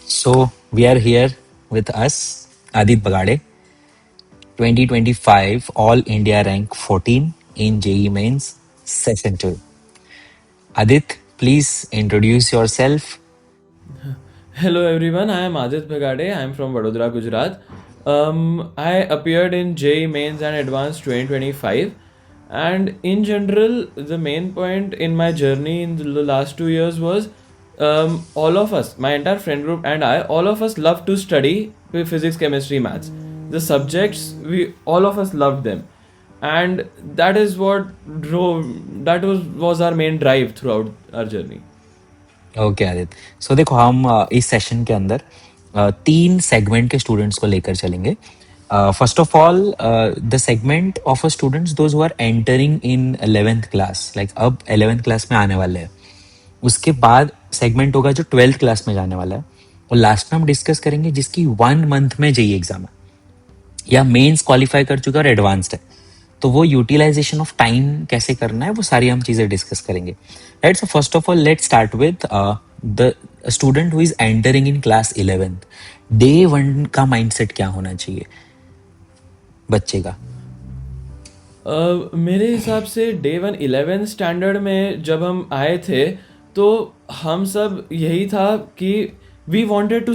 So we are here with us, Adit Bagade, 2025 All India rank 14 in JEE Mains Session 2. Adit, please introduce yourself. Hello everyone, I am Adit Bhagade. I am from Vadodara, Gujarat. I appeared in JEE Mains and Advanced 2025, and in general, the main point in my journey in the last 2 years was all of us, my entire friend group and I, all of us love to study physics, chemistry, maths. The subjects, we all of us loved them, and that is what drove. That was our main drive throughout our journey. Okay Aadit, so देखो हम इस session के अंदर तीन segment के students को लेकर चलेंगे. First of all, the segment of a students those who are entering in 11th class, like अब 11th क्लास में आने वाले हैं. उसके बाद सेगमेंट होगा जो 12th क्लास में जाने वाला है. और लास्ट में हम डिस्कस करेंगे जिसकी 1 मंथ में जेई एग्जाम है या मेंस क्वालिफाई कर चुका है और एडवांस्ड है, तो वो यूटिलाइजेशन ऑफ टाइम कैसे करना है वो सारी हम चीजें डिस्कस करेंगे. Right, so first of all let start with the student who is entering in class 11th. Day one का माइंडसेट क्या होना चाहिए बच्चे का? मेरे हिसाब से डे वन 11 स्टैंडर्ड में जब हम आए थे तो हम सब यही था कि we wanted to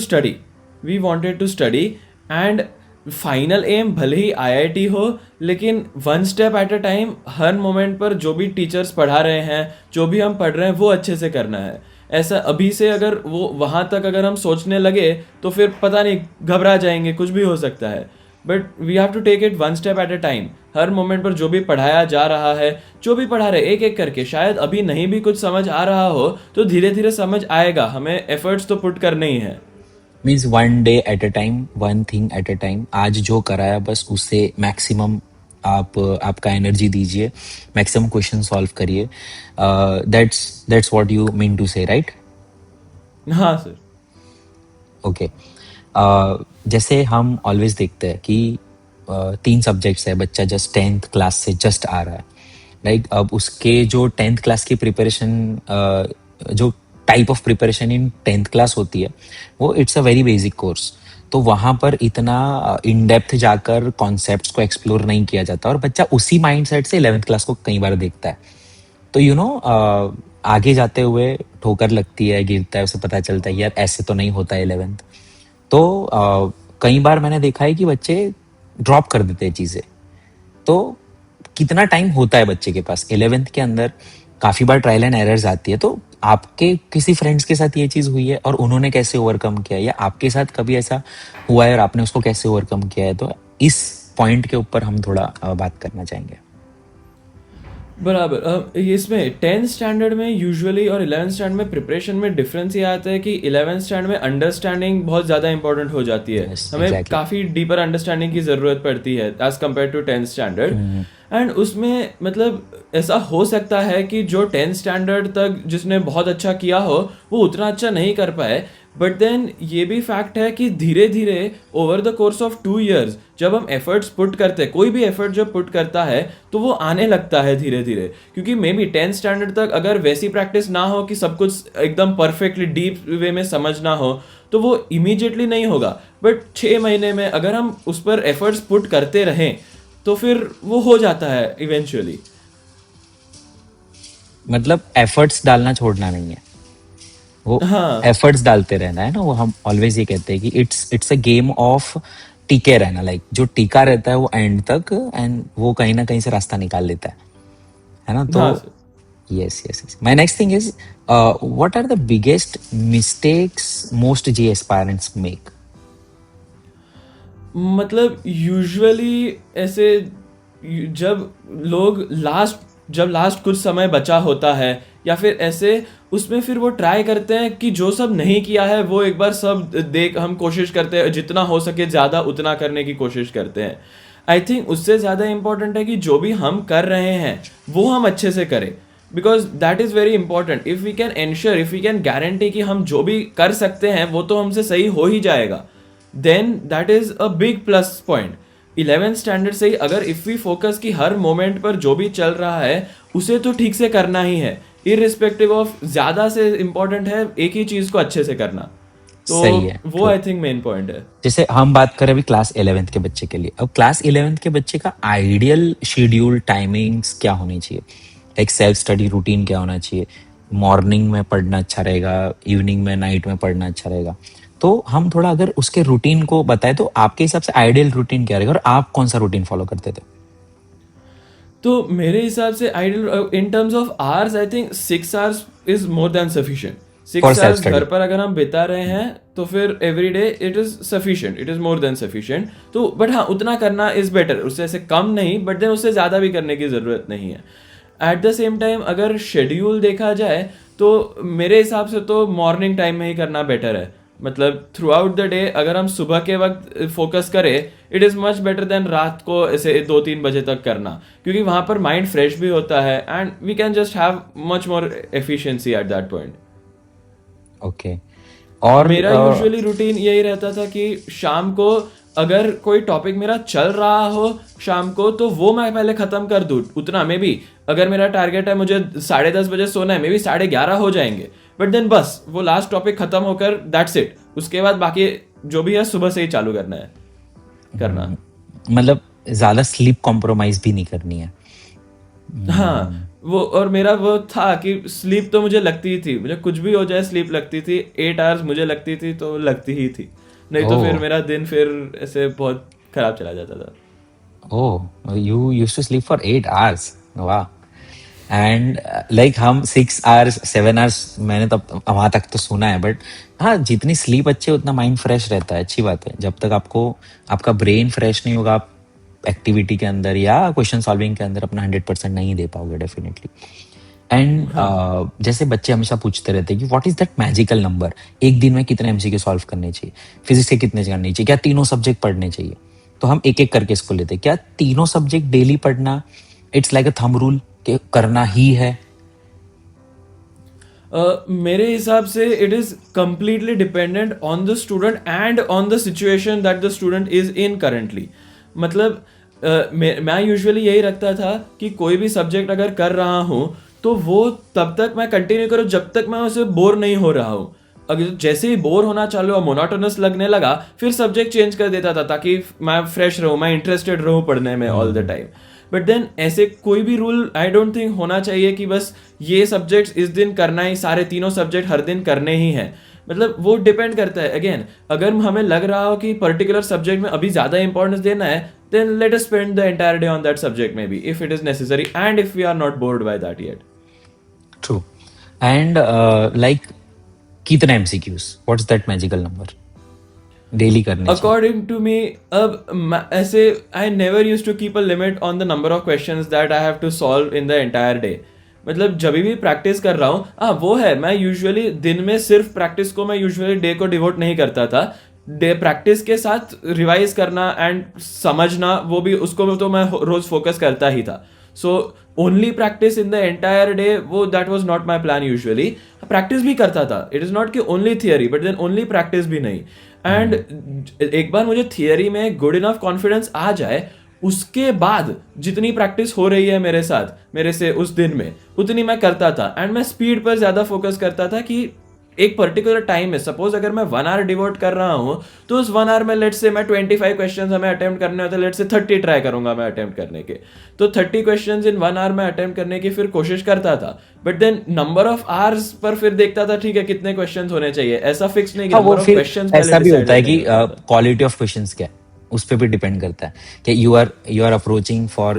study and final aim भले ही आईआईटी हो, लेकिन one step at a time, हर मोमेंट पर जो भी टीचर्स पढ़ा रहे हैं, जो भी हम पढ़ रहे हैं वो अच्छे से करना है. ऐसा अभी से अगर वो वहाँ तक अगर हम सोचने लगे तो फिर पता नहीं, घबरा जाएंगे, कुछ भी हो सकता है. But we have to take it one step at a time. हर मोमेंट पर जो भी पढ़ाया जा रहा है, जो भी पढ़ा रहे, एक एक करके, शायद अभी नहीं भी कुछ समझ आ रहा हो तो धीरे धीरे समझ आएगा. हमें एफर्ट्स तो पुट करने ही है. Means one day at a time, one thing at a time. आज जो कराया बस उससे मैक्सिमम आप आपका एनर्जी दीजिए, मैक्सिमम क्वेश्चन सॉल्व करिए. That's what you mean to say, right? हाँ सर. ओके. जैसे हम ऑलवेज देखते हैं कि तीन सब्जेक्ट्स है, बच्चा जस्ट 10th क्लास से जस्ट आ रहा है, राइट? अब उसके जो 10th क्लास की प्रिपरेशन, जो type of preparation in 10th class होती है, वो it's a very basic course. तो वहाँ पर इतना इन डेप्थ जाकर कॉन्सेप्ट्स को एक्सप्लोर नहीं किया जाता और बच्चा उसी माइंडसेट से 11th क्लास को कई बार देखता है. तो आगे जाते हुए ठोकर लगती है, गिरता है, उसे पता चलता है यार ऐसे तो नहीं होता है 11th. तो कई बार मैंने देखा है कि बच्चे ड्रॉप कर देते हैं चीजें. तो कितना टाइम होता है बच्चे के पास 11th के अंदर? काफी बार ट्रायल एंड एरर्स आती है. तो आपके किसी फ्रेंड्स के साथ ये चीज हुई है और उन्होंने कैसे ओवरकम किया है, या आपके साथ कभी ऐसा हुआ है और आपने उसको कैसे ओवरकम किया है? तो इस पॉइंट के ऊपर हम थोड़ा बात करना चाहेंगे. बराबर. इसमें 10th स्टैंडर्ड में यूजुअली और 11th स्टैंडर्ड में प्रिपरेशन में डिफरेंस ये आता है कि 11th स्टैंडर्ड में अंडरस्टैंडिंग बहुत ज़्यादा इंपॉर्टेंट हो जाती है. यस, हमें एग्जैक्टली. काफ़ी डीपर अंडरस्टैंडिंग की ज़रूरत पड़ती है as compared to 10th standard. And उसमें मतलब ऐसा हो सकता है कि जो 10th स्टैंडर्ड तक जिसने बहुत अच्छा किया हो वो उतना अच्छा नहीं कर पाए. बट देन ये भी फैक्ट है कि धीरे धीरे over the course of 2 years जब हम एफर्ट्स पुट करते हैं, कोई भी एफर्ट जब पुट करता है तो वो आने लगता है धीरे धीरे. क्योंकि मे बी 10th स्टैंडर्ड तक अगर वैसी प्रैक्टिस ना हो कि सब कुछ एकदम परफेक्टली डीप वे में समझना हो तो वो इमीडिएटली नहीं होगा. बट 6 महीने में अगर हम उस पर एफर्ट्स पुट करते रहें तो फिर वो हो जाता है इवेंचुअली. मतलब एफर्ट्स डालना छोड़ना नहीं है, वो हाँ. एफर्ट्स डालते रहना है ना. वो हम ऑलवेज ये कहते हैं कि इट्स अ गेम ऑफ टीके रहना. लाइक जो टीका रहता है वो एंड तक, एंड वो कहीं ना कहीं से रास्ता निकाल लेता है ना. तो हाँ sir. Yes yes yes. My next thing is, what are the biggest mistakes most JEE aspirants make? मतलब यूजुअली ऐसे जब लोग जब लास्ट कुछ समय बचा होता है या फिर ऐसे, उसमें फिर वो ट्राई करते हैं कि जो सब नहीं किया है वो एक बार सब देख, हम कोशिश करते हैं जितना हो सके ज़्यादा उतना करने की कोशिश करते हैं. आई थिंक उससे ज़्यादा इंपॉर्टेंट है कि जो भी हम कर रहे हैं वो हम अच्छे से करें. Because that is very important. If we can ensure, if we can guarantee कि हम जो भी कर सकते हैं वो तो हमसे सही हो ही जाएगा, then that is a big plus point. 11th standard से ही अगर इफ वी फोकस कि हर मोमेंट पर जो भी चल रहा है उसे तो ठीक से करना ही है, इरिस्पेक्टिव ऑफ, ज़्यादा से इम्पोर्टेंट है एक ही चीज़ को अच्छे से करना. तो सही है, वो true. I think main point है। जैसे हम बात करें अभी क्लास 11th के बच्चे के लिए, अब क्लास 11th के बच्चे का आइडियल शेड्यूल टाइमिंग्स क्या होनी चाहिए, लाइक सेल्फ स्टडी रूटीन क्या होना चाहिए, मॉर्निंग में पढ़ना अच्छा रहेगा, इवनिंग में, नाइट में पढ़ना अच्छा रहेगा। तो हम थोड़ा अगर उसके रूटीन को बताए तो आपके हिसाब से आइडियल रूटीन क्या रहेगा और आप कौन सा रूटीन फॉलो करते थे? तो मेरे हिसाब से ideal in terms of hours I think 6 hours is more than sufficient. For six self hours घर स्टडी। पर अगर हम बिता रहे हैं तो फिर every day it is sufficient, it is more than sufficient. तो बट हाँ, उतना करना इज बेटर, उससे ऐसे कम नहीं, बट देन उससे ज़्यादा भी करने की ज़रूरत नहीं है। एट द सेम टाइम अगर शेड्यूल देखा जाए तो मेरे हिसाब से तो मॉर्निंग टाइम में ही करना बेटर है। मतलब थ्रू आउट द डे अगर हम सुबह के वक्त फोकस करें, it is much better than रात को ऐसे 2-3 बजे तक करना, क्योंकि वहाँ पर माइंड फ्रेश भी होता है and we can just have much more efficiency at that point. Okay. और मेरा यूजुअली रूटीन यही रहता था कि शाम को अगर कोई टॉपिक मेरा चल रहा हो शाम को, तो वो मैं पहले ख़त्म कर दूँ उतना। मे बी अगर मेरा टारगेट है मुझे 10:30 बजे सोना है, मे बी 11:30 हो जाएंगे, बट देन बस वो लास्ट टॉपिक ख़त्म होकर दैट्स इट। उसके बाद बाकी जो भी है सुबह से ही चालू करना है करना। मतलब ज्यादा स्लीप कॉम्प्रोमाइज भी नहीं करनी है। हाँ, वो और मेरा वो था कि स्लीप तो मुझे लगती ही थी, मुझे कुछ भी हो जाए स्लीप लगती थी। 8 आवर्स मुझे लगती थी तो लगती ही थी, नहीं तो फिर ओह। मेरा दिन फिर ऐसे बहुत खराब चला जाता था। Oh, you used to sleep for 8 hours, वाह। एंड लाइक हम 6 आवर्स 7 आवर्स, मैंने तब वहां तक तो सुना है, बट हाँ, जितनी स्लीप अच्छी है उतना माइंड फ्रेश रहता है, अच्छी बात है। जब तक आपको आपका ब्रेन फ्रेश नहीं होगा, आप एक्टिविटी के अंदर या क्वेश्चन सॉल्विंग के अंदर अपना 100% नहीं दे पाओगे डेफिनेटली। एंड जैसे बच्चे हमेशा पूछते रहते हैं कि what is that magical number, एक दिन में कितने एमसीक्यू सॉल्व करने चाहिए, फिजिक्स के कितने करने चाहिए, क्या तीनों सब्जेक्ट पढ़ने चाहिए? तो हम एक एक करके इसको लेते हैं। क्या तीनों सब्जेक्ट डेली पढ़ना it's like a thumb rule के करना ही है? मेरे हिसाब से it is completely dependent on the student and on the situation that the student is in currently. मतलब मैं यूजुअली यही रखता था कि कोई भी सब्जेक्ट अगर कर रहा हूँ तो वो तब तक मैं कंटिन्यू करूँ जब तक मैं उसे बोर नहीं हो रहा हूँ। अगर जैसे ही बोर होना चालू हुआ, मोनोटोनस लगने लगा, फिर सब्जेक्ट चेंज कर देता था ताकि मैं फ्रेश रहूँ, मैं इंटरेस्टेड रहूँ पढ़ने में all the time. But then ऐसे कोई भी रूल आई डोंट थिंक होना चाहिए कि बस ये सब्जेक्ट्स इस दिन करना ही, सारे तीनों सब्जेक्ट हर दिन करने ही हैं। मतलब वो डिपेंड करता है। अगेन, अगर हमें लग रहा हो कि पर्टिकुलर सब्जेक्ट में अभी ज़्यादा इंपॉर्टेंस देना है, then let us spend the entire day on that subject maybe, if it is necessary and if we are not bored by that yet. True. And like कितने MCQs, what's that magical number daily करने चाहिए? According to me, अब ऐसे I never use to keep a limit on the number of questions that I have to solve in the entire day. मतलब जब भी practice कर रहा हूँ, हाँ वो है, मैं यूजुअली दिन में सिर्फ प्रैक्टिस को मैं यूजुअली डे को डिवोट नहीं करता था। डे प्रैक्टिस के साथ रिवाइज करना एंड समझना, वो भी उसको तो मैं रोज फोकस करता ही था। So only practice in the entire day, वो that was not my plan. Usually practice भी करता था, इट इज नॉट कि only theory, but then only practice भी नहीं। एंड एक बार मुझे थियरी में गुड इनफ कॉन्फिडेंस आ जाए, उसके बाद जितनी प्रैक्टिस हो रही है मेरे साथ, मेरे से उस दिन में, उतनी मैं करता था। एंड मैं स्पीड पर ज्यादा फोकस करता था कि एक पर्टिकुलर टाइम में, सपोज अगर मैं 1 आवर डिवोट कर रहा हूँ, तो उस 1 आवर में लेट से मैं 25 क्वेश्चन हमें अटेम्प्ट करने होते हैं, लेट से 30 ट्राई करूंगा मैं अटेम्प्ट करने के। तो 30 क्वेश्चन इन 1 आवर में अटेम्प्ट करने की फिर कोशिश करता था। But then number of hours पर फिर देखता था, ठीक है कितने क्वेश्चन होने चाहिए, ऐसा फिक्स नहीं कि हाँ, वो नंबर ऑफ फिर क्वेश्चन पहले ऐसा भी डिसाइड होता है करने कि होता था। क्वालिटी ऑफ क्वेश्चंस क्या है, उस पर भी डिपेंड करता है कि you are approaching for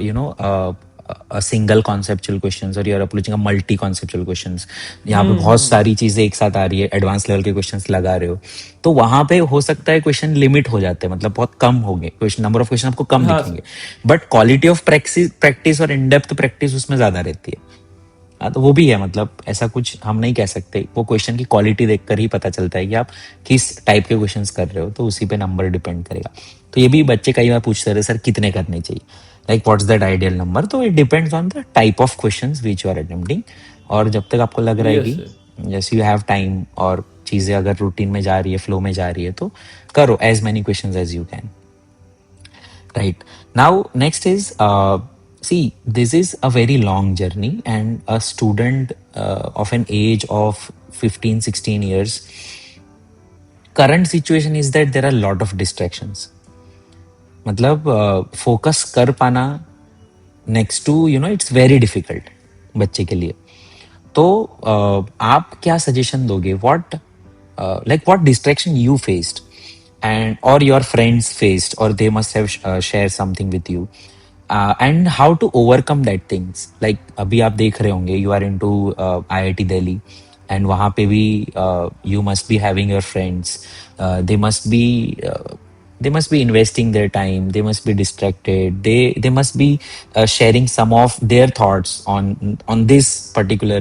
single conceptual questions और you are approaching a multi conceptual questions. यहाँ पे बहुत सारी चीजें एक साथ आ रही है, एडवांस लेवल के क्वेश्चंस लगा रहे हो, तो वहां पे हो सकता है क्वेश्चन लिमिट हो जाते हैं, मतलब बहुत कम होंगे क्वेश्चन, नंबर ऑफ क्वेश्चन आपको कम हाँ दिखेंगे, बट क्वालिटी ऑफ प्रैक्टिस और इन डेप्थ प्रैक्टिस उसमें ज्यादा रहती है। हाँ, तो वो भी है, मतलब ऐसा कुछ हम नहीं कह सकते, वो क्वेश्चन की क्वालिटी देखकर ही पता चलता है कि आप किस टाइप के क्वेश्चंस कर रहे हो, तो उसी पे नंबर डिपेंड करेगा। तो ये भी बच्चे कई बार पूछते रहे, सर कितने करने चाहिए, like what's that ideal number? तो it depends on the type of questions which you are attempting. और जब तक आपको लग रहा है यस कि जैसे यू हैव टाइम और चीजें अगर रूटीन में जा रही है, फ्लो में जा रही है, तो करो as many questions as you can. Right. Now, next is see, this is a very long journey, and a student of an age of 15, 16 years current situation is that there are lot of distractions. मतलब focus कर पाना next to it's very difficult बच्चे के लिए. तो आप क्या suggestion दोगे? What like what distraction you faced and or your friends faced or they must have shared something with you, and how to overcome that things. Like अभी आप देख रहे होंगे, you are into IIT Delhi and वहाँ पे भी you must be having your friends, they must be investing their time, they must be distracted, they must be sharing some of their thoughts on this particular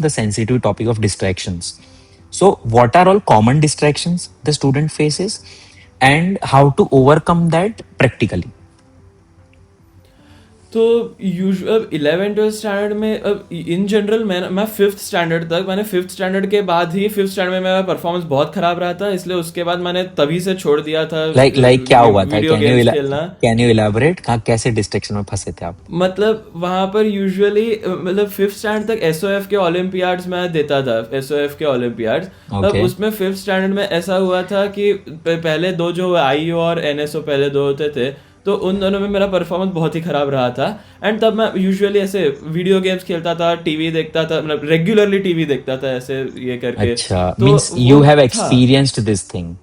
the sensitive topic of distractions. So what are all common distractions the student faces and how to overcome that practically? तो usual 11th standard में, अब in general मैं fifth standard तक, मैंने fifth standard के बाद ही, fifth standard में मेरा परफॉर्मेंस बहुत खराब रहा था, इसलिए उसके बाद मैंने तभी से छोड़ दिया था like क्या हुआ था? वीडियो गेम्स खेलना. Can you elaborate? कैसे डिस्ट्रैक्शन में फंसे थे आप? मतलब वहाँ पर यूजुअली, मतलब फिफ्थ स्टैंडर्ड तक एसओएफ के ओलंपियाड्स मैं देता था, एसओएफ के ओलंपियाड्स. अब उसमें फिफ्थ स्टैंडर्ड में ऐसा हुआ था कि पहले दो जो आईओ और एनएसओ पहले दो होते थे, तो उन दोनों में मेरा परफॉर्मेंस बहुत ही खराब रहा था. एंड तब मैं यूजुअली ऐसे वीडियो गेम्स खेलता था, टीवी देखता था, मतलब रेगुलरली टीवी देखता था ऐसे ये करके. अच्छा, तो means you have experienced this thing.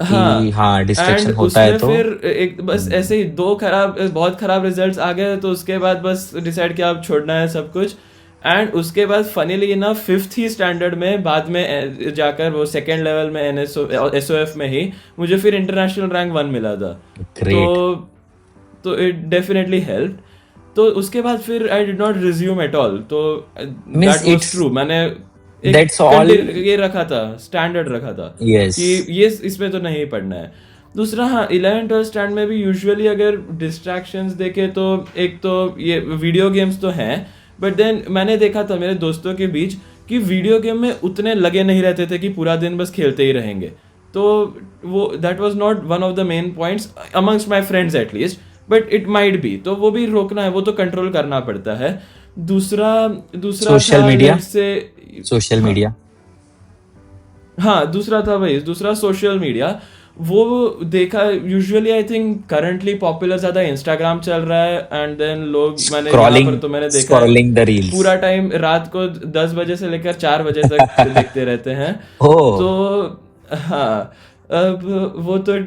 हाँ. हाँ, डिस्ट्रैक्शन एंड होता है उसमें तो फिर एक बस ऐसे ही बहुत खराब रिजल्ट्स आ गए, तो उसके बाद बस डिसाइड किया अब छोड़ना है सब कुछ. एंड उसके बाद फनीली ना फिफ्थ ही स्टैंडर्ड में बाद में जाकर वो सेकेंड लेवल में एसओएफ में ही मुझे फिर इंटरनेशनल रैंक 1 मिला था. ग्रेट. तो इट डेफिनेटली हेल्प. तो उसके बाद फिर I did not resume at all. तो दैट वाज ट्रू. मैंने That's all. ये रखा था, स्टैंडर्ड रखा था Yes. कि ये इसमें तो नहीं पढ़ना है. दूसरा, हाँ, 11th स्टैंड में भी यूजुअली अगर डिस्ट्रैक्शंस देखे तो एक तो ये वीडियो गेम्स तो हैं, बट देन मैंने देखा था मेरे दोस्तों के बीच कि वीडियो गेम में उतने लगे नहीं रहते थे कि पूरा दिन बस खेलते ही रहेंगे. तो वो that was not one of the main points amongst my friends at least, but it might be. तो वो भी रोकना है, वो तो कंट्रोल करना पड़ता है. दूसरा सोशल मीडिया से सोशल मीडिया हाँ, दूसरा सोशल मीडिया. वो देखा usually, I think currently popular ज्यादा इंस्टाग्राम चल रहा है. एंड देन लोग, मैंने यहाँ पर तो मैंने देखा पूरा टाइम रात को 10 बजे से लेकर 4 बजे तक देखते रहते हैं. तो हाँ, अब वो तो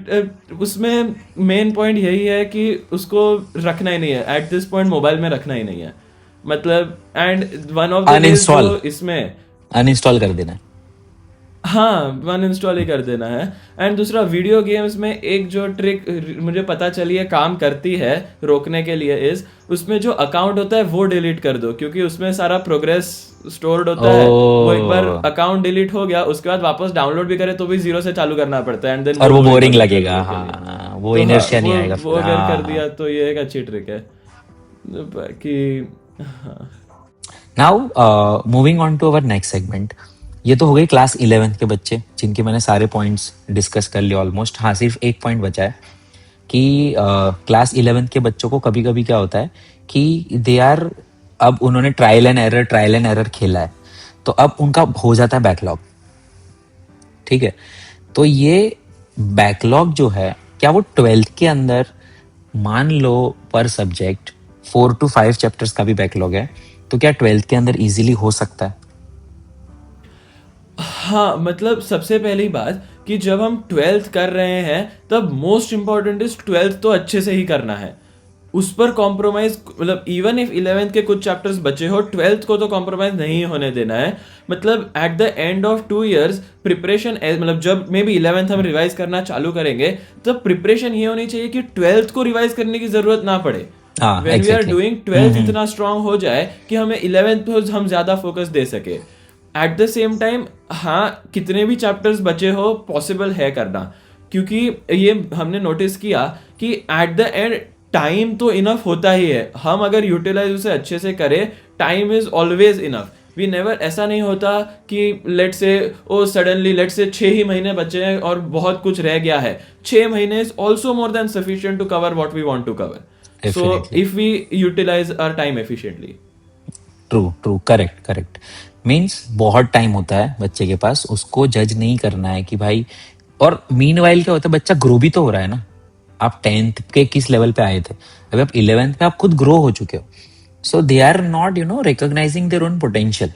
उसमें मेन पॉइंट यही है कि उसको रखना ही नहीं है एट दिस पॉइंट, मोबाइल में रखना ही नहीं है. मतलब एंड वन ऑफ द इसमें अनइंस्टॉल कर देना है. हाँ, अनइंस्टॉल ही कर देना है. एंड दूसरा, वीडियो गेम्स में एक जो ट्रिक मुझे पता चली है काम करती है रोकने के लिए, उसमें जो अकाउंट होता है वो डिलीट कर दो, क्योंकि उसमें सारा प्रोग्रेस स्टोर्ड होता है. वो एक बार अकाउंट डिलीट हो गया, उसके बाद वापस डाउनलोड भी करे तो भी जीरो से चालू करना पड़ता है. एंड देन और वो बोरिंग लगेगा. हाँ, वो इनर्शिया नहीं आएगा. वो अगर कर दिया तो ये एक अच्छी ट्रिक है. बाकी now moving on to our next segment. ये तो हो गई क्लास 11th के बच्चे जिनके मैंने सारे पॉइंट्स डिस्कस कर लिए ऑलमोस्ट. हाँ, सिर्फ एक पॉइंट बचा है कि क्लास 11th के बच्चों को कभी कभी क्या होता है कि दे आर, अब उन्होंने ट्रायल एंड एरर खेला है, तो अब उनका हो जाता है बैकलॉग. ठीक है, तो ये बैकलॉग जो है, क्या वो 12th के अंदर मान लो पर सब्जेक्ट 4 to 5 चैप्टर्स का भी बैकलॉग है, तो क्या 12th के अंदर इजीली हो सकता है? हाँ, मतलब सबसे पहली बात कि जब हम 12th कर रहे हैं तब मोस्ट इंपॉर्टेंट इज 12th तो अच्छे से ही करना है. उस पर कॉम्प्रोमाइज, मतलब इवन इफ 11th के कुछ चैप्टर्स बचे हो, 12th को तो कॉम्प्रोमाइज नहीं होने देना है. मतलब at the end of 2 years preparation, मतलब जब मे बी 11th हम रिवाइज करना चालू करेंगे तब प्रिपरेशन ये होनी चाहिए कि 12th को रिवाइज करने की जरूरत ना पड़े. When we are doing 12th इतना स्ट्रांग हो जाए कि हमें 11th पर हम ज्यादा फोकस दे सके. एट द सेम टाइम, हाँ, कितने भी चैप्टर्स बचे हो पॉसिबल है करना, क्योंकि ये हमने नोटिस किया कि एट द एंड टाइम तो इनफ होता ही है. हम अगर यूटिलाइज उसे अच्छे से करें, time is always enough. We never, ऐसा नहीं होता कि let's say suddenly let's say 6 ही महीने बचे हैं और बहुत कुछ रह गया है. 6 महीने is also more than sufficient to cover what we want to cover. So if we utilize our time efficiently. True, correct. Means बहुत टाइम होता है बच्चे के पास, उसको जज नहीं करना है कि भाई और मीन वाइल क्या होता है, बच्चा ग्रो भी तो हो रहा है ना। आप 10th के किस लेवल पे आए थे, अभी आप 11th पे आप खुद ग्रो हो चुके हो। So they are not recognizing their own potential,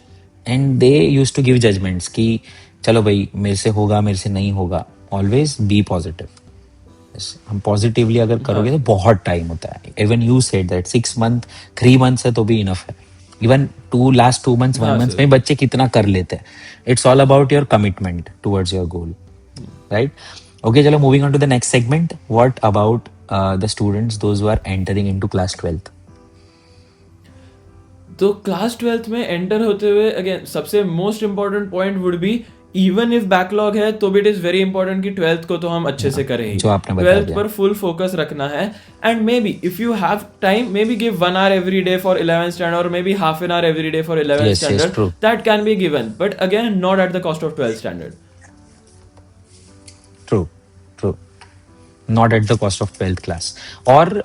and they use to give judgements कि चलो भाई मेरे से होगा, मेरे से नहीं होगा। Always be positive. हम पॉजिटिवली अगर हाँ करोगे तो सर। बहुत टाइम होता है। Even you said that 6 month, 3 months है तो भी इनफ है। इवन लास्ट 2 मंथ्स, वन हाँ मंथ सर। में बच्चे कितना कर लेते हैं। It's all about your commitment towards your goal, right? Okay, चलो moving on to the next segment. What about the students those who are entering into class 12th? तो class 12th में enter होते हुए अगेन सबसे most important point would be, even if backlog है तो भी it is very important कि 12th को तो हम अच्छे से करें ही। जो आपने बता 12th दिया। पर फुल फोकस रखना है। And maybe if you have time, maybe give 1 hour every day for 11th standard, और maybe half an hour every day for 11th Yes, yes, standard, true, that can be given, but again not at the cost of 12th standard. True, true. Not at the cost of 12th class. और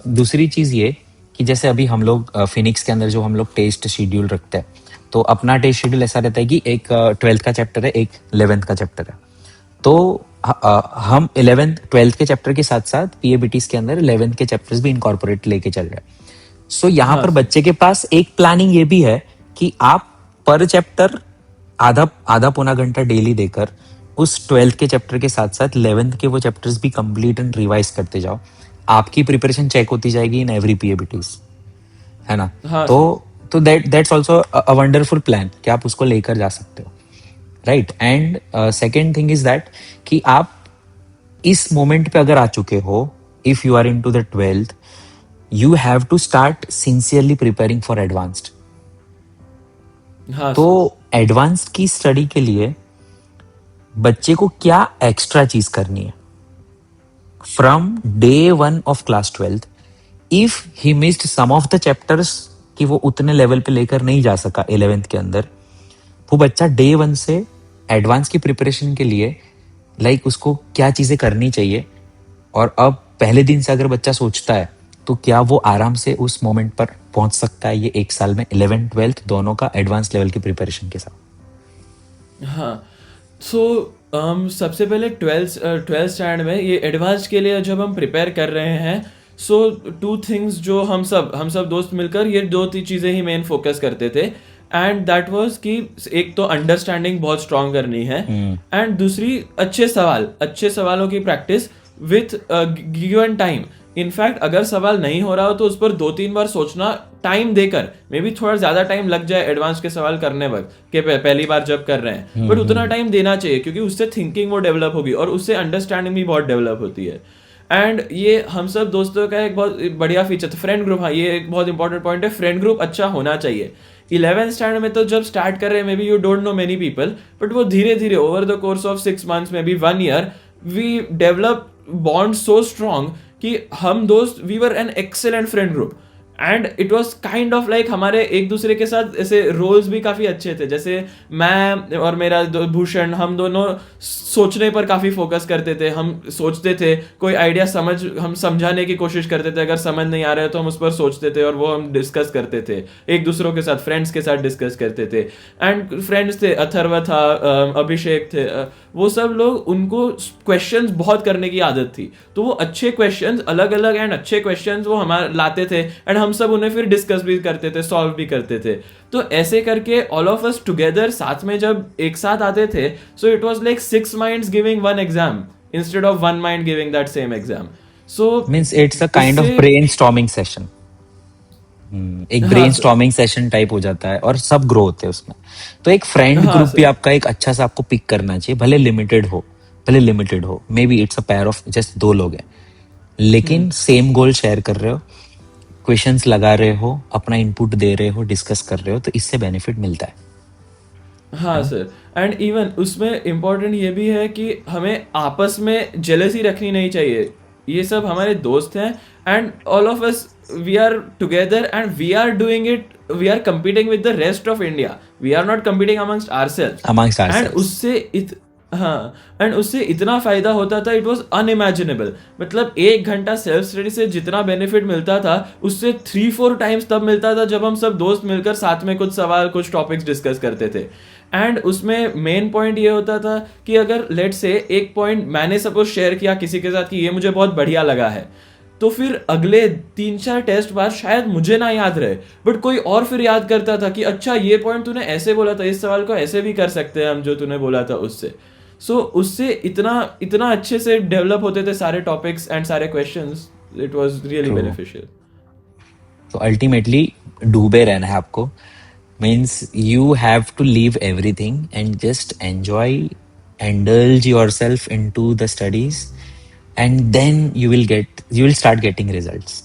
दूसरी चीज ये कि जैसे अभी हम लोग Phoenix के अंदर जो हम लोग टेस्ट शेड्यूल रखते हैं, तो अपना टेस्ट शेड्यूल ऐसा रहता है कि एक 12th का चैप्टर है, एक 11th का चैप्टर है। तो हम 11th 12th के चैप्टर के साथ साथ पीएबीटीज के अंदर 11th के चैप्टर्स भी इनकॉर्पोरेट लेके चल रहे हैं। सो यहाँ हाँ पर सर। बच्चे के पास एक प्लानिंग ये भी है कि आप पर चैप्टर आधा आधा पौना घंटा डेली देकर उस 12th के चैप्टर के साथ साथ 11th के वो चैप्टर्स भी कंप्लीट एंड रिवाइज करते जाओ। आपकी प्रिपरेशन चेक होती जाएगी इन एवरी पीएबीटीज, है ना? हाँ तो sir. That's also a wonderful plan कि आप उसको लेकर जा सकते हो, right? And second thing is that कि आप इस मोमेंट पे अगर आ चुके हो, if you are in to the 12th, you have to start sincerely preparing for advanced. हाँ तो सर। एडवांस्ड की स्टडी के लिए बच्चे को क्या एक्स्ट्रा चीज करनी है from day 1 of class 12th? If he missed some of the chapters कि वो उतने लेवल पे लेकर नहीं जा सका 11th के अंदर, वो बच्चा डे 1 से एडवांस की प्रिपरेशन के लिए उसको क्या चीजें करनी चाहिए। और अब पहले दिन से अगर बच्चा सोचता है तो क्या वो आराम से उस मोमेंट पर पहुंच सकता है ये 1 साल में 11th 12th दोनों का एडवांस लेवल की प्रिपरेशन के साथ। हाँ। सो सबसे पहले 12th स्टैंडर्ड में ये एडवांस के लिए जब हम प्रिपेयर कर रहे हैं, सो 2 थिंग्स जो हम सब दोस्त मिलकर ये 2 चीज़ें ही मेन फोकस करते थे। एंड दैट वाज कि एक तो अंडरस्टैंडिंग बहुत स्ट्रांग करनी है, एंड दूसरी अच्छे सवालों की practice with given time. In fact अगर सवाल नहीं हो रहा हो तो उस पर 2-3 बार सोचना, टाइम देकर। मे बी थोड़ा ज्यादा टाइम लग जाए एडवांस के सवाल करने वक्त के पहली बार जब कर रहे हैं, बट उतना टाइम देना चाहिए क्योंकि उससे थिंकिंग वो डेवलप होगी और उससे अंडरस्टैंडिंग भी बहुत डेवलप होती है। एंड ये हम सब दोस्तों का एक बहुत बढ़िया फीचर था फ्रेंड ग्रुप। हाँ, ये एक बहुत इंपॉर्टेंट पॉइंट है, फ्रेंड ग्रुप अच्छा होना चाहिए। 11th स्टैंडर्ड में तो जब स्टार्ट कर रहे हैं, maybe you don't know many people, but वो धीरे धीरे over the course of 6 months, maybe 1 year, we develop bond so strong कि हम दोस्त, we were an excellent friend group. And it was kind of like हमारे एक दूसरे के साथ ऐसे रोल्स भी काफ़ी अच्छे थे। जैसे मैं और मेरा भूषण, हम दोनों सोचने पर काफ़ी फोकस करते थे। हम सोचते थे, कोई आइडिया हम समझाने की कोशिश करते थे, अगर समझ नहीं आ रहा है तो हम उस पर सोचते थे और वो हम डिस्कस करते थे एक दूसरों के साथ, फ्रेंड्स के साथ डिस्कस करते थे। एंड फ्रेंड्स थे, अथर्व था, अभिषेक थे, वो सब लोग, उनको क्वेश्चंस बहुत करने की आदत थी। तो वो अच्छे क्वेश्चंस, अलग अलग एंड अच्छे क्वेश्चंस वो हमारे लाते थे, एंड हम सब उन्हें फिर डिस्कस भी करते थे, सॉल्व भी करते थे। तो ऐसे करके ऑल ऑफ अस टुगेदर साथ में जब एक साथ आते थे, so it was like 6 minds giving 1 exam instead of 1 mind giving that same exam. So means it's a kind of brain storming session. एक ब्रेन स्टॉर्मिंग सेशन टाइप हो जाता है और सब ग्रो होते हैं उसमें। तो एक फ्रेंड ग्रुप भी आपका एक अच्छा सा आपको पिक करना चाहिए, भले लिमिटेड हो, may be it's a pair of just 2 लोग हैं, लेकिन सेम गोल शेयर कर रहे हो, क्वेश्चंस लगा रहे हो, अपना इनपुट दे रहे हो, डिस्कस कर रहे हो, तो इससे बेनिफिट मिलता है। हाँ सर। एंड इवन उसमें इम्पोर्टेंट ये भी है कि हमें आपस में जेलसी रखनी नहीं चाहिए। ये सब हमारे दोस्त हैं, and all of us we are together and we are doing it, we are competing with the rest of India, we are not competing amongst ourselves। And उससे इतना फायदा होता था, इट वॉज अनइमेजिनेबल। मतलब 1 घंटा सेल्फ स्टडी से जितना benefit मिलता था, उससे 3-4 टाइम्स तब मिलता था जब हम सब दोस्त मिलकर साथ में कुछ सवाल, कुछ टॉपिक्स डिस्कस करते थे। एंड उसमें मेन पॉइंट ये होता था कि अगर लेट से एक पॉइंट मैंने सपोज शेयर किया किसी के साथ कि ये मुझे बहुत बढ़िया लगा है, तो फिर अगले 3-4 टेस्ट बाद शायद मुझे ना याद रहे, बट कोई और फिर याद करता था कि अच्छा ये पॉइंट तूने ऐसे बोला था, इस सवाल को ऐसे भी कर सकते हैं हम जो तूने बोला था उससे। सो उससे इतना इतना अच्छे से डेवलप होते थे सारे टॉपिक्स एंड सारे questions, it was really true. Beneficial. तो अल्टीमेटली डूबे रहना है आपको, means you have to leave everything and just enjoy, indulge yourself into the studies, and then you will start getting results.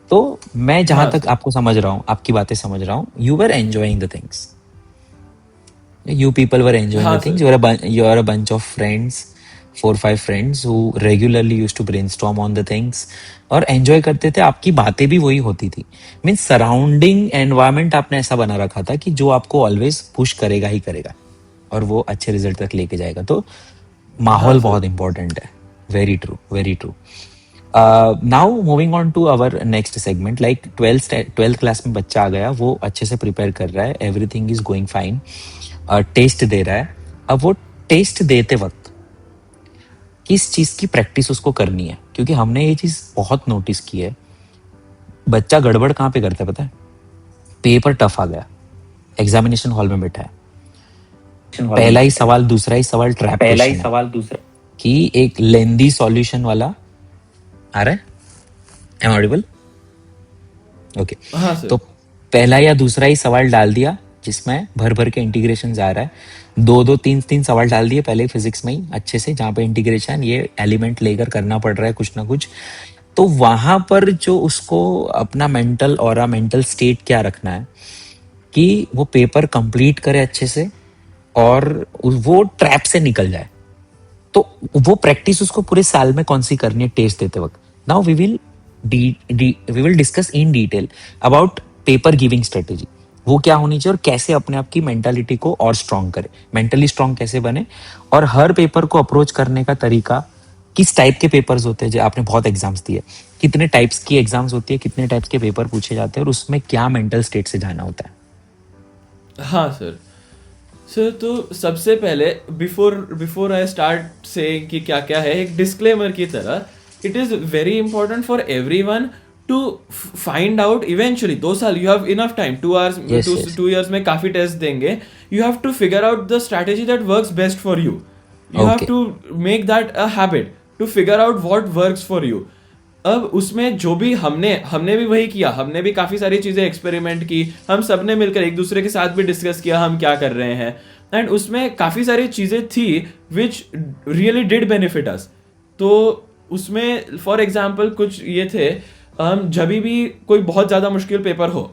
तो मैं जहां हाँ तक सर। आपको समझ रहा हूँ, आपकी बातें समझ रहा हूँ, you were enjoying the things. You people were enjoying हाँ the things. Sir. You are a bunch of friends, 4-5 friends who regularly used to brainstorm on the things और एंजॉय करते थे. आपकी बातें भी वही होती थी. मीन्स सराउंडिंग एनवायरमेंट आपने ऐसा बना रखा था कि जो आपको ऑलवेज पुश करेगा ही करेगा और वो अच्छे रिजल्ट तक लेके जाएगा. तो हाँ माहौल सर। बहुत इंपॉर्टेंट है. Very true, very true. Now moving on to our next segment. Like twelfth class में बच्चा आ गया, वो अच्छे से प्रिपेयर कर रहा है, everything is going fine, test दे रहा है. अब वो टेस्ट देते वक्त किस चीज की प्रैक्टिस उसको करनी है, क्योंकि हमने ये चीज बहुत नोटिस की है. बच्चा गड़बड़ कहाँ पे करता है पता है? पेपर टफ आ गया, एग्जामिनेशन हॉल में बैठा है, पहला ही सवाल दूसरा ही सवाल ट्रैप क्वेश्चन है कि एक लेंदी सॉल्यूशन वाला आ रहा है. Am audible? ओके. हाँ सर। तो पहला या दूसरा ही सवाल डाल दिया जिसमें भर भर के इंटीग्रेशन आ रहा है. दो तीन सवाल डाल दिए पहले फिजिक्स में ही अच्छे से, जहाँ पे इंटीग्रेशन ये एलिमेंट लेकर करना पड़ रहा है कुछ ना कुछ. तो वहां पर जो उसको अपना मेंटल और मेंटल स्टेट क्या रखना है कि वो पेपर कंप्लीट करे अच्छे से और वो ट्रैप से निकल जाए. तो वो प्रैक्टिस उसको पूरे साल में कौन सी करनी है टेस्ट देते वक्त. Now we will discuss in detail about paper giving strategy. वो क्या होनी चाहिए और कैसे अपने आप की मेंटालिटी को और स्ट्रांग करे, मेंटली स्ट्रांग कैसे बने, और हर पेपर को अप्रोच करने का तरीका. किस टाइप के पेपर्स होते हैं, जो आपने बहुत एग्जाम्स दिए, कितने टाइप्स की एग्जाम्स होती है, कितने टाइप्स के पेपर पूछे जाते हैं और उसमें क्या मेंटल स्टेट से जाना होता है. हाँ सर। सर तो सबसे पहले बिफोर आई स्टार्ट से कि क्या क्या है, एक डिस्क्लेमर की तरह, it is very important for everyone to find out eventually. 2 साल you have enough time, 2 hours, Yes, yes. 2 years में काफ़ी टेस्ट देंगे. You have to figure out the strategy that works best for you. You have Okay. To make that a habit to figure out what works for you. अब उसमें जो भी हमने भी वही किया, हमने भी काफ़ी सारी चीज़ें एक्सपेरिमेंट की, हम सब ने मिलकर एक दूसरे के साथ भी डिस्कस किया हम क्या कर रहे हैं, एंड उसमें काफ़ी सारी चीज़ें थी विच रियली डिड बेनिफिट अस. तो उसमें फॉर एग्जांपल कुछ ये थे, जब भी कोई बहुत ज़्यादा मुश्किल पेपर हो,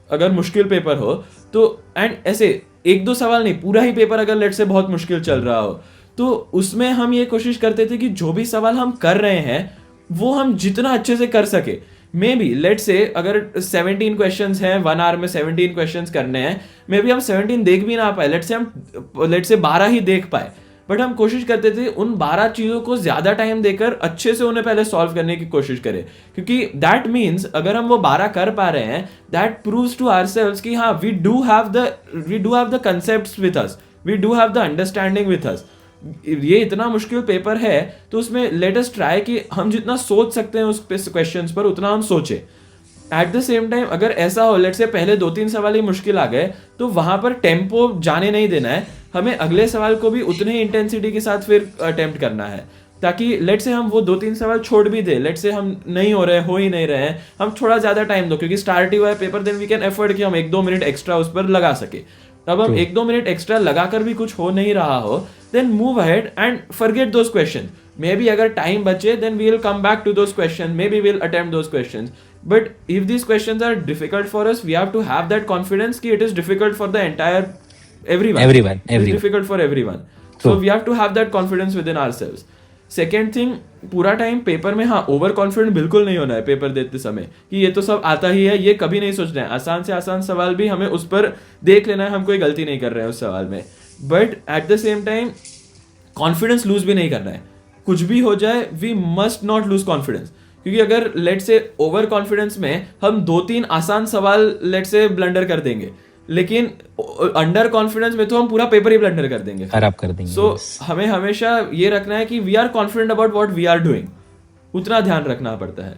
अगर मुश्किल पेपर हो तो, एंड ऐसे 1-2 सवाल नहीं, पूरा ही पेपर अगर लेट से बहुत मुश्किल चल रहा हो, तो उसमें हम ये कोशिश करते थे कि जो भी सवाल हम कर रहे हैं वो हम जितना अच्छे से कर सके. मे बी लेट से अगर 17 क्वेश्चंस हैं, 1 hour में 17 क्वेश्चंस करने हैं, मे बी हम 17 देख भी ना पाए, लेट से 12 ही देख पाए, बट हम कोशिश करते थे उन 12 चीज़ों को ज़्यादा टाइम देकर अच्छे से उन्हें पहले सॉल्व करने की कोशिश करें. क्योंकि दैट मीन्स अगर हम वो 12 कर पा रहे हैं, दैट प्रूव्स टू आवरसेल्व्स कि हाँ, we do have the concepts with us, we do have the understanding with us. ये इतना मुश्किल पेपर है तो उसमें लेट अस ट्राई कि हम जितना सोच सकते हैं उस क्वेश्चंस पर उतना हम सोचें. एट द सेम टाइम अगर ऐसा हो लेट से पहले 2-3 सवाल ही मुश्किल आ गए, तो वहां पर टेम्पो जाने नहीं देना है, हमें अगले सवाल को भी उतने ही इंटेंसिटी के साथ फिर अटेम्प्ट करना है, ताकि लेट से हम वो 2-3 सवाल छोड़ भी दे, लेट से हम नहीं हो ही नहीं रहे हैं, हम थोड़ा ज़्यादा टाइम दो, क्योंकि स्टार्ट ही हुआ है paper, then we can afford कि हम 1-2 मिनट एक्स्ट्रा उस पर लगा सके. अब हम True. 1-2 मिनट एक्स्ट्रा लगाकर भी कुछ हो नहीं रहा हो, then move ahead and forget those question. Maybe अगर टाइम बचे then we will come back to those question, maybe will attempt those question. But if these questions are difficult for us, we have to have that confidence कि it is difficult for the entire Everyone. Difficult for everyone. So we have to have that confidence within ourselves. Second thing, पूरा time paper में हाँ over confident बिल्कुल नहीं होना है paper देते समय कि ये तो सब आता ही है, ये कभी नहीं सोचना है. आसान से आसान सवाल भी हमें उस पर देख लेना है, हम कोई गलती नहीं कर रहे हैं उस सवाल में, but at the same time confidence lose भी नहीं करना है. कुछ भी हो जाए we must not lose confidence, क्योंकि अगर लेट से ओवर कॉन्फिडेंस में हम 2-3 आसान सवाल लेट से ब्लंडर कर देंगे, लेकिन अंडर कॉन्फिडेंस में तो हम पूरा पेपर ही ब्लंडर कर देंगे। खराब कर देंगे। सो हमें हमेशा ये रखना है कि we are confident about what we are doing, उतना ध्यान रखना पड़ता है।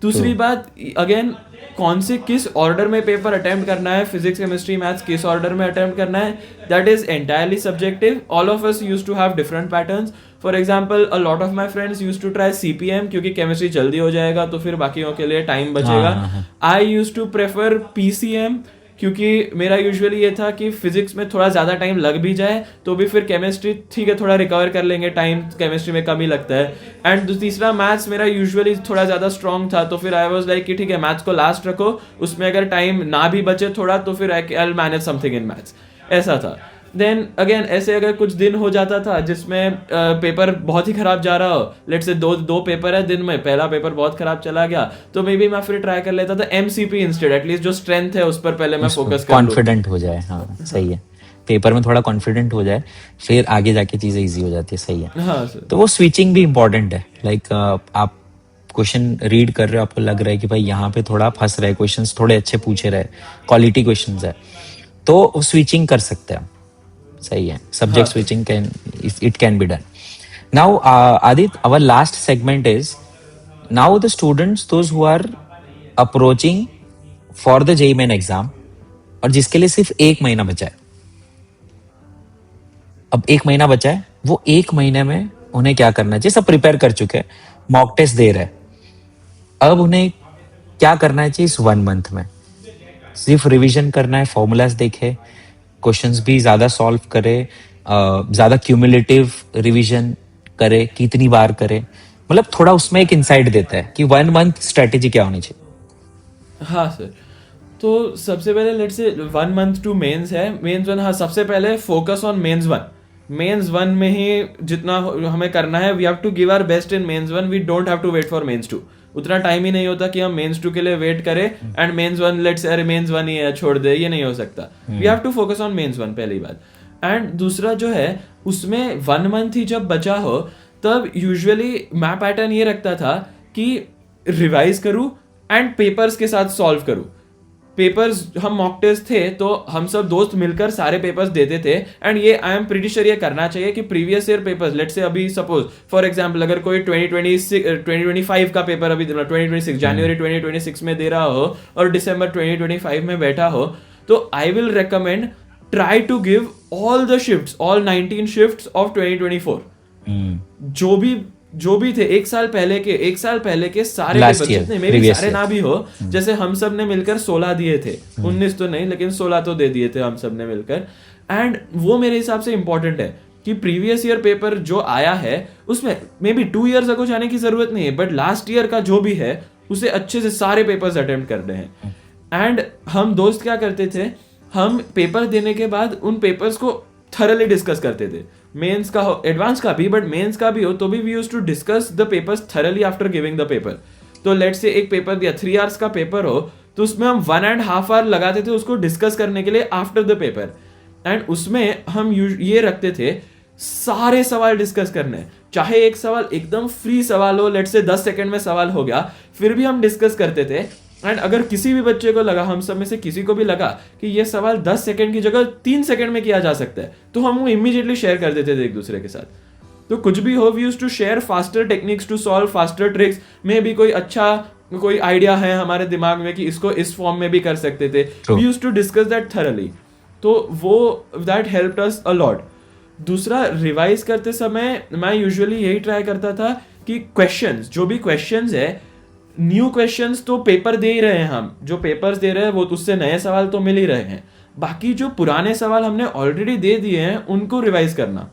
दूसरी बात, अगेन, कौन से किस ऑर्डर में पेपर अटेम्प्ट करना है, फिजिक्स केमिस्ट्री मैथ्स किस ऑर्डर में अटेम्प्ट करना है, that is entirely subjective. All of us used to have different patterns. For example, a lot of my friends used to try CPM, क्योंकि chemistry जल्दी हो जाएगा तो फिर बाकियों के लिए टाइम बचेगा। I used to prefer PCM, क्योंकि मेरा यूजुअली ये था कि फिजिक्स में थोड़ा ज़्यादा टाइम लग भी जाए तो भी फिर केमिस्ट्री ठीक है, थोड़ा रिकवर कर लेंगे, टाइम केमिस्ट्री में कम ही लगता है। एंड तीसरा, मैथ्स मेरा यूजुअली थोड़ा ज़्यादा स्ट्रॉन्ग था, तो फिर आई वाज लाइक कि ठीक है, मैथ्स को लास्ट रखो, उसमें अगर टाइम ना भी बचे थोड़ा तो फिर I will manage something in maths, ऐसा था। देन अगेन, ऐसे अगर कुछ दिन हो जाता था जिसमें पेपर बहुत ही खराब जा रहा हो, लेट से दो पेपर है दिन में, पहला पेपर बहुत खराब चला गया, तो मे बी मैं फिर ट्राई कर लेता था MCP इंस्टेड, एटलीस्ट जो स्ट्रेंथ है उस पर पहले मैं फोकस कर लूं, कॉन्फिडेंट हो जाए। हाँ सही है, पेपर में थोड़ा कॉन्फिडेंट हो जाए, फिर आगे जाके चीजें इजी हो जाती है। सही है। हाँ सर। तो वो स्विचिंग भी इम्पोर्टेंट है। लाइक आप क्वेश्चन रीड कर रहे हो, आपको लग रहा है कि भाई यहाँ पे थोड़ा फंस रहे, क्वेश्चंस थोड़े अच्छे पूछे रहे, क्वालिटी क्वेश्चंस है, तो स्विचिंग कर सकते हैं। सही है, subject switching can be done. Now, Adit, our last segment is now the students, those who are approaching for the JEE Main exam, और जिसके लिए सिर्फ 1 महीना बचा है। अब 1 महीना बचा है, वो 1 महीने में उन्हें क्या करना चाहिए? सब प्रिपेयर कर चुके हैं, मॉक टेस्ट दे रहे हैं, अब उन्हें क्या करना चाहिए इस 1 मंथ में? सिर्फ रिवीजन करना है, फॉर्मूलाज देखे, क्वेश्चंस भी ज्यादा सॉल्व करे, ज्यादा क्यूमुलेटिव रिवीजन करे, कितनी बार करे, मतलब थोड़ा उसमें एक इंसाइट देता है कि 1 मंथ स्ट्रेटेजी क्या होनी चाहिए। हाँ सर, तो सबसे पहले let's say 1 month to mains है। मेंस 1, हाँ, सबसे पहले फोकस ऑन मेंस 1। मेंस 1 में ही जितना हमें करना है, we have to give our best in mains 1, we don't have to wait for mains 2। उतना टाइम ही नहीं होता कि हम मेंस 2 के लिए वेट करें एंड मेंस 1 लेट्स अरे मेंस 1 ही है छोड़ दे, ये नहीं हो सकता। We have to focus on mains 1, पहली बात। एंड दूसरा जो है, उसमें 1 मंथ ही जब बचा हो, तब यूजुअली मैं पैटर्न ये रखता था कि रिवाइज करूं एंड पेपर्स के साथ सॉल्व करूं। पेपर्स, हम मॉक टेस्ट थे तो हम सब दोस्त मिलकर सारे पेपर्स देते थे, एंड ये आई एम प्रीटी श्योर ये करना चाहिए कि previous year papers, let's say अभी सपोज फॉर एग्जांपल अगर कोई 2025 का पेपर अभी 2026 जनवरी 2026 में दे रहा हो और दिसंबर 2025 में बैठा हो, तो I will recommend try to give all the shifts, all 19 shifts of 2024। जो भी थे एक साल पहले के सारे पेपर, जितने मे भी सारे ना भी हो, जैसे हम सब ने मिलकर 16 दिए थे, 19 तो नहीं लेकिन 16 तो दे दिए थे हम सब ने मिलकर। एंड वो मेरे हिसाब से इंपॉर्टेंट है कि प्रीवियस ईयर पेपर जो आया है उसमें मे बी 2 ईयर्स अगो जाने की जरूरत नहीं है, बट लास्ट ईयर का जो भी है उसे अच्छे से सारे पेपर्स अटेम्प्ट करने हैं। एंड हम दोस्त क्या करते थे, हम पेपर देने के बाद उन पेपर्स को थरली डिस्कस करते थे। मेंस का हो, एडवांस का भी, बट मेंस का भी हो तो भी we used to discuss the papers thoroughly after giving the paper. तो लेट्स से एक पेपर दिया, 3 आवर्स का पेपर हो, तो उसमें हम 1.5 आवर लगाते थे उसको डिस्कस करने के लिए आफ्टर द पेपर। एंड उसमें हम ये रखते थे सारे सवाल डिस्कस करने, चाहे एक सवाल एकदम फ्री सवाल हो, लेट्स से 10 सेकंड में सवाल हो गया, फिर भी हम डिस्कस करते थे। एंड अगर किसी भी बच्चे को लगा, हम सब में से किसी को भी लगा कि ये सवाल 10 सेकंड की जगह 3 सेकंड में किया जा सकता है, तो हम वो इमीडिएटली शेयर कर देते थे एक दूसरे के साथ। तो कुछ भी हो, we used to share faster techniques to solve faster tricks. में भी कोई आइडिया है हमारे दिमाग में कि इसको इस फॉर्म में भी कर सकते थे, we used to discuss that thoroughly. तो वो that helped us a lot. दूसरा, रिवाइज करते समय मैं यूजुअली यही ट्राई करता था कि क्वेश्चंस, जो भी क्वेश्चंस है, न्यू क्वेश्चंस तो पेपर दे ही रहे हैं, हम जो पेपर्स दे रहे हैं वो उससे नए सवाल तो मिल ही रहे हैं, बाकी जो पुराने सवाल हमने ऑलरेडी दे दिए हैं उनको रिवाइज करना,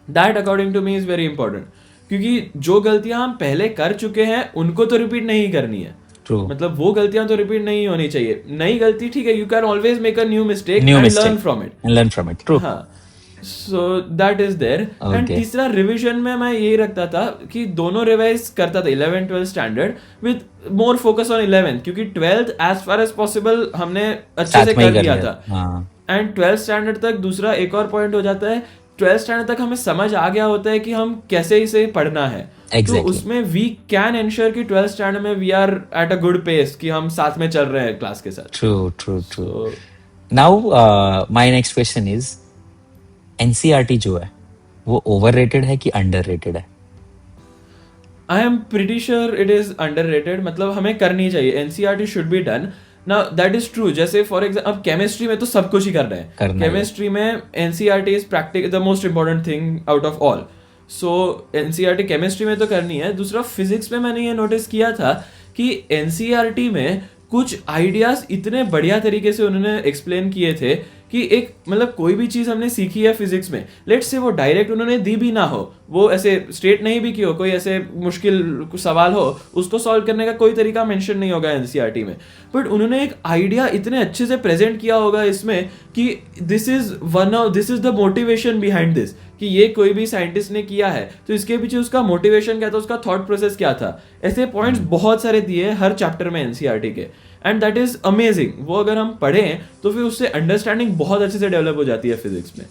that according to me is very important. क्योंकि जो गलतियां हम पहले कर चुके हैं उनको तो रिपीट नहीं करनी है। True. मतलब वो गलतियां तो रिपीट नहीं होनी चाहिए। नई गलती ठीक है, you can always make a new mistake and learn from it. True. हाँ, सो दैट इज देयर। एंड तीसरा, रिवीजन में मैं यही रखता था कि दोनों रिवाइज करता था 11th 12th standard with more focus on 11th, क्योंकि 12th as far as possible हमने अच्छे से कर दिया था। एंड 12th स्टैंडर्ड तक दूसरा एक और पॉइंट हो जाता है, 12th स्टैंडर्ड तक हमें समझ आ गया होता है कि हम कैसे इसे पढ़ना है। तो उसमें वी कैन एंश्योर कि 12th स्टैंडर्ड में we are at a good pace, कि हम साथ में चल रहे हैं क्लास के साथ। True. Now my next question is, NCERT जो है वो ओवररेटेड है कि अंडररेटेड है? I am pretty sure it is underrated. मतलब हमें करनी चाहिए, एनसीईआरटी शुड बी डन. ना दैट इज ट्रू. जैसे फॉर एग्जाम्पल अब केमिस्ट्री में तो सब कुछ ही कर रहे हैं. करना ही है. केमिस्ट्री में NCERT is practically the most important thing out of all. So NCERT chemistry में तो करनी है. दूसरा फिजिक्स में मैंने ये नोटिस किया था कि एनसीईआरटी में कुछ आइडियाज इतने बढ़िया तरीके से उन्होंने एक्सप्लेन किए थे कि एक मतलब कोई भी चीज हमने सीखी है फिजिक्स में, लेट्स से वो डायरेक्ट उन्होंने दी भी ना हो, वो ऐसे स्टेट नहीं भी की हो, कोई ऐसे मुश्किल सवाल हो, उसको सॉल्व करने का कोई तरीका मेंशन नहीं होगा एनसीईआरटी में, बट उन्होंने एक आइडिया इतने अच्छे से प्रेजेंट किया होगा इसमें कि this is the motivation behind this, कि ये कोई भी साइंटिस्ट ने किया है तो इसके पीछे उसका मोटिवेशन क्या था, उसका थॉट प्रोसेस क्या था. ऐसे पॉइंट्स बहुत सारे दिए हर चैप्टर में एनसीईआरटी के, एंड दैट इज अमेजिंग. वो अगर हम पढ़ें तो फिर उससे अंडरस्टैंडिंग बहुत अच्छे से डेवलप हो जाती है फिजिक्स में.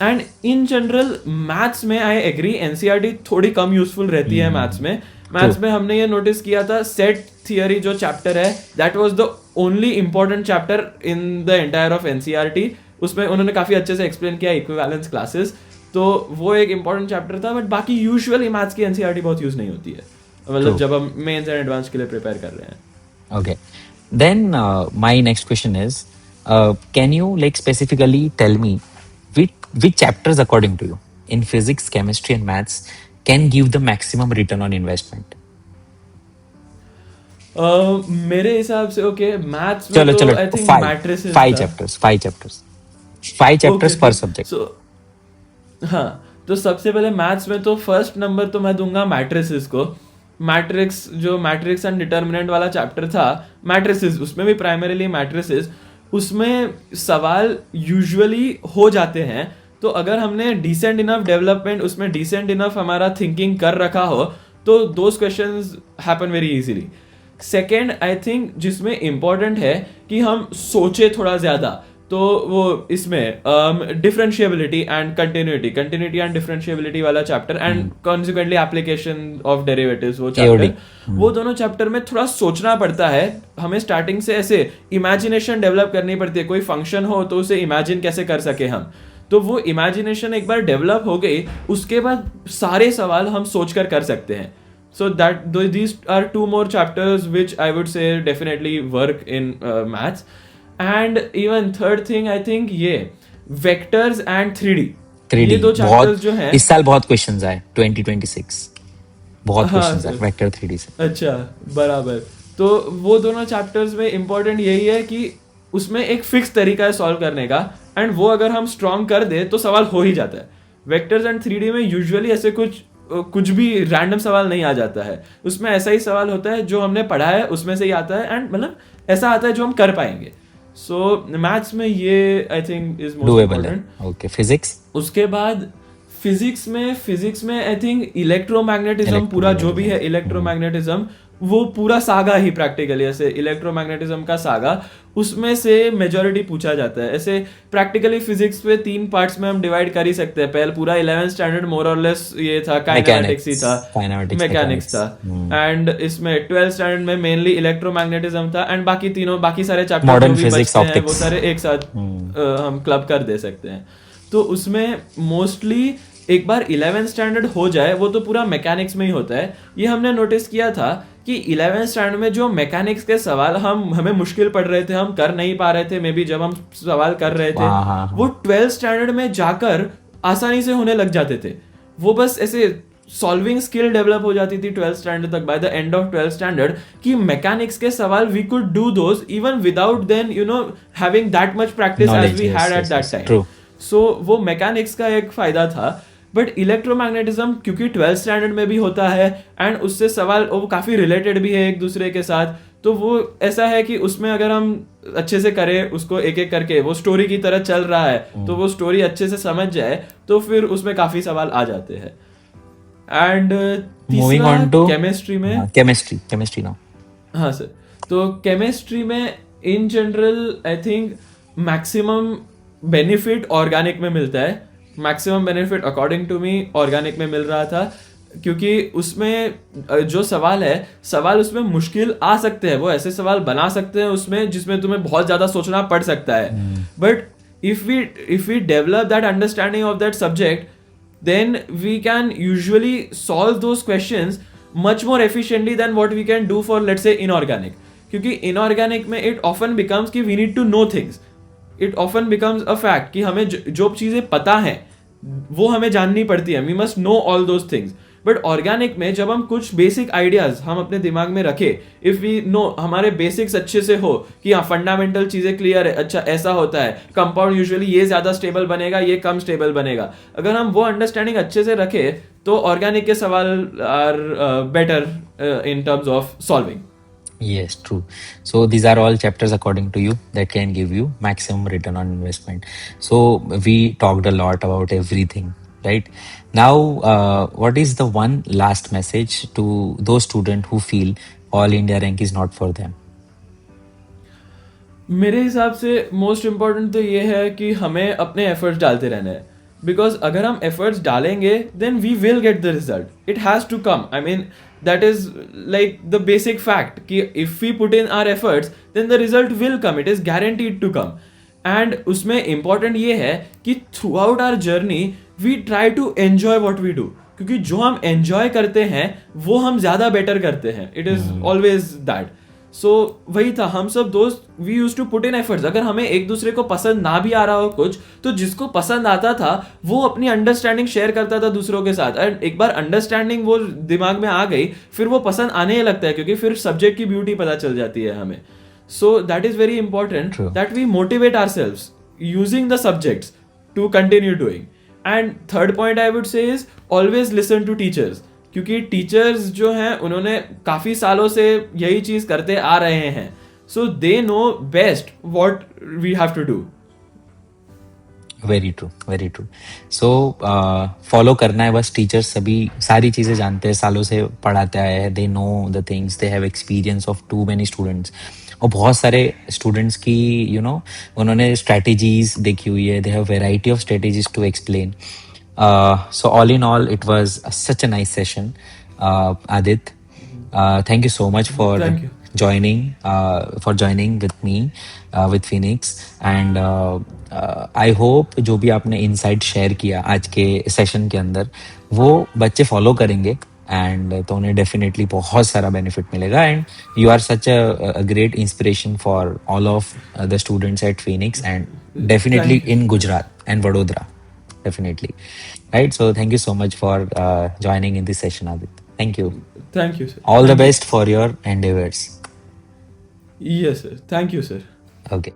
एंड इन जनरल मैथ्स में आई एग्री एनसीईआरटी थोड़ी कम यूजफुल रहती है मैथ्स में. मैथ्स में हमने ये नोटिस किया था, सेट थियरी जो चैप्टर है that was the only important chapter in the entire of NCERT. उसमें उन्होंने काफी अच्छे से एक्सप्लेन किया इक्विवेलेंस क्लासेस, तो वो एक इंपॉर्टेंट चैप्टर था. बट बाकी यूजुअली मैथ्स की एनसीईआरटी बहुत यूज नहीं होती है, मतलब जब हम मेंस एंड एडवांस के लिए प्रिपेयर कर रहे हैं. Okay. Then my next question is, can you like specifically tell me which chapters according to you in physics, chemistry and maths can give the maximum return on investment? मेरे हिसाब से okay maths में चलो तो चलो I think five matrices five था. chapters, five chapters per subject. सो हाँ, तो सबसे पहले मैथ्स में तो फर्स्ट नंबर तो मैं दूंगा मैट्रिसेस को. मैट्रिक्स एंड डिटर्मिनेंट वाला चैप्टर था, मैट्रिसेस, उसमें भी प्राइमरीली मैट्रिसेस, उसमें सवाल यूजुअली हो जाते हैं. तो अगर हमने डिसेंट इनफ डेवलपमेंट, उसमें डिसेंट इनफ हमारा थिंकिंग कर रखा हो तो those questions happen very easily. Second I think जिसमें इंपॉर्टेंट है कि हम सोचे थोड़ा ज्यादा, तो वो इसमें differentiability and continuity and differentiability वाला chapter and consequently application of derivatives, वो चैप्टर, वो दोनों चैप्टर में थोड़ा सोचना पड़ता है हमें. स्टार्टिंग से ऐसे इमेजिनेशन डेवलप करनी पड़ती है. कोई फंक्शन हो तो उसे इमेजिन कैसे कर सके हम, तो वो इमेजिनेशन एक बार डेवलप हो गई उसके बाद सारे सवाल हम सोचकर कर सकते हैं. So these are two more chapters which I would say definitely work in maths. And even third thing I think ये vectors and 3D 3D ये दो chapters जो हैं, इस साल बहुत क्वेश्चंस आए 2026, बहुत हाँ क्वेश्चंस आए सर, वेक्टर 3D से. अच्छा बराबर. तो वो दोनों चैप्टर्स में इंपॉर्टेंट यही है कि उसमें एक फिक्स तरीका है सॉल्व करने का, एंड वो अगर हम स्ट्रॉन्ग कर दे तो सवाल हो ही जाता है. वेक्टर्स एंड 3D में यूजुअली ऐसे कुछ भी रैंडम सवाल नहीं आ जाता है. उसमें ऐसा ही सवाल होता है जो हमने पढ़ा है उसमें से ही आता है, एंड मतलब ऐसा आता है जो हम कर पाएंगे. सो मैथ्स में ये I think is most important. Okay. Physics, उसके बाद फिजिक्स में आई थिंक इलेक्ट्रोमैग्नेटिज्म, पूरा जो भी है इलेक्ट्रोमैग्नेटिज्म, वो पूरा सागा ही प्रैक्टिकली, ऐसे इलेक्ट्रोमैग्नेटिज्म का सागा, उसमें से मेजॉरिटी पूछा जाता है. ऐसे प्रैक्टिकली फिजिक्स पे 3 पार्ट्स में हम डिवाइड कर ही सकते हैं. पहले पूरा 11th स्टैंडर्ड मोर और लेस ये था, काइनेमैटिक्स ही था, मैकेनिक्स था, एंड इसमें 12th स्टैंडर्ड में मेनली इलेक्ट्रोमैग्नेटिज्म था, एंड बाकी सारे चैप्टर जो भी बचते हैं वो सारे एक साथ हम क्लब कर दे सकते हैं. तो उसमें मोस्टली एक बार 11th स्टैंडर्ड हो जाए वो तो पूरा मैकेनिक्स में ही होता है. ये हमने नोटिस किया था कि 11th स्टैंडर्ड में जो मैकेनिक्स के सवाल हमें मुश्किल पड़ रहे थे, हम कर नहीं पा रहे थे, मे बी जब हम सवाल कर रहे थे, वो 12th स्टैंडर्ड में जाकर आसानी से होने लग जाते थे. वो बस ऐसे सॉल्विंग स्किल डेवलप हो जाती थी 12th स्टैंडर्ड तक, by the end of 12th standard, कि मैकेनिक्स के सवाल we could do those even without then having that much practice as we had at that time. So वो मैकेनिक्स का एक फायदा था. बट इलेक्ट्रोमैग्नेटिज्म क्योंकि 12th स्टैंडर्ड में भी होता है, एंड उससे सवाल वो काफी रिलेटेड भी है एक दूसरे के साथ, तो वो ऐसा है कि उसमें अगर हम अच्छे से करें उसको एक एक करके, वो स्टोरी की तरह चल रहा है तो वो स्टोरी अच्छे से समझ जाए तो फिर उसमें काफी सवाल आ जाते हैं. And moving on to chemistry में, केमिस्ट्री नाउ. हाँ सर, तो केमिस्ट्री में in general I think maximum benefit organic में मिलता है. Maximum benefit according to me organic में मिल रहा था. क्योंकि उसमें जो सवाल है, सवाल उसमें मुश्किल आ सकते हैं, वो ऐसे सवाल बना सकते हैं उसमें जिसमें तुम्हें बहुत ज़्यादा सोचना पड़ सकता है, but if we develop that understanding of that subject, then we can usually solve those questions much more efficiently than what we can do for, let's say, inorganic. क्योंकि inorganic में it often becomes कि we need to know things, it often becomes a fact कि हमें जो चीज़ें पता हैं वो हमें जाननी पड़ती है, we must know all those things. But organic में जब हम कुछ बेसिक आइडियाज हम अपने दिमाग में रखे, इफ वी नो, हमारे बेसिक्स अच्छे से हो कि हाँ फंडामेंटल चीजें क्लियर है, अच्छा ऐसा होता है, कंपाउंड यूजुअली ये ज्यादा स्टेबल बनेगा, ये कम स्टेबल बनेगा, अगर हम वो अंडरस्टैंडिंग अच्छे से रखे तो ऑर्गेनिक के सवाल are better in terms of solving. Yes, true. So these are all chapters according to you that can give you maximum return on investment. So we talked a lot about everything, right? Now, what is the one last message to those students who feel All India rank is not for them? मेरे हिसाब से most important तो ये है कि हमें अपने efforts डालते रहना है, बिकॉज अगर हम एफर्ट्स डालेंगे then we will get the result, it has to come. I mean that is like the basic fact कि if we put in our efforts then the result will come, it is guaranteed to come. And उसमें important ये है कि throughout our journey we try to enjoy what we do, क्योंकि जो हम enjoy करते हैं वो हम ज़्यादा बेटर करते हैं. It is always that. So वही था, हम सब दोस्त we use to put in efforts. अगर हमें एक दूसरे को पसंद ना भी आ रहा हो कुछ, तो जिसको पसंद आता था वो अपनी अंडरस्टैंडिंग शेयर करता था दूसरों के साथ, एंड एक बार अंडरस्टैंडिंग वो दिमाग में आ गई फिर वो पसंद आने ही लगता है, क्योंकि फिर सब्जेक्ट की ब्यूटी पता चल जाती है हमें. So that is very important True. That we motivate ourselves using the subjects to continue doing. And third point I would say is always listen to teachers, क्योंकि टीचर्स जो हैं उन्होंने काफ़ी सालों से यही चीज़ करते आ रहे हैं, so they know best what we have to do. Very true, very true. So follow करना है बस. टीचर्स सभी सारी चीज़ें जानते हैं, सालों से पढ़ाते आए हैं, they know the things, they have experience of too many students. और बहुत सारे स्टूडेंट्स की उन्होंने स्ट्रैटेजीज देखी हुई है, they have variety of strategies to explain. So all in all, it was such a nice session. Adit, thank you so much for Thank you. joining with me with Phoenix, and I hope जो भी आपने insight share किया आज के session के अंदर वो बच्चे follow करेंगे, एंड तो उन्हें डेफिनेटली बहुत सारा बेनिफिट मिलेगा. And you are such a great inspiration for all of the students at Phoenix, and definitely Thank you. इन Gujarat and Vadodara. Definitely. Right. So thank you so much for joining in this session, Adit. Thank you. Thank you, sir. All the Thank you. best for your endeavors. Yes, sir. Thank you, sir. Okay.